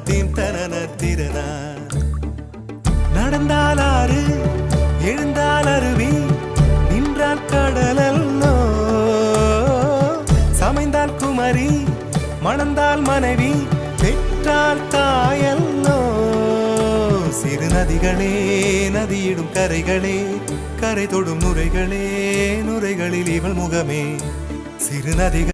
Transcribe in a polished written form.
theme தனன திறனா நடந்தால் ஆறு எழுந்தால் அருவி நின்றால் கடலல்லோ சமைந்தால் குமரி மணந்தால் மனைவி பெற்றால் தாயல்லோ சிறு நதிகளே நதியிடும் கரைகளே கரை தொடும் நுரைகளே நுரைகளில் இவள் முகமே சிறு நதிகள்